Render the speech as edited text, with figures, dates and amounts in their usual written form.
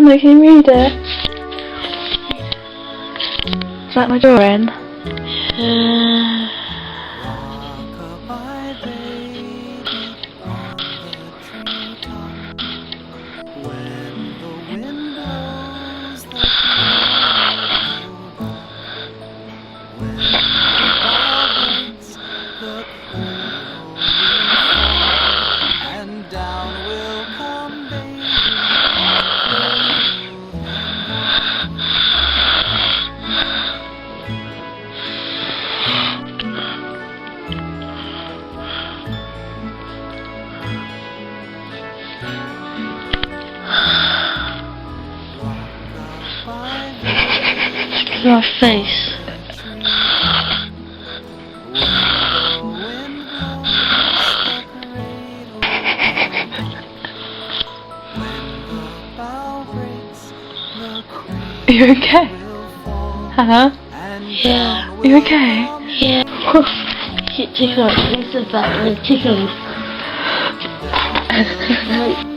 I can read it. Is that my drawing? Your face. Are you okay? Huh? Yeah. Are you okay? Yeah. Keep tickling. It's about the tickling. Like,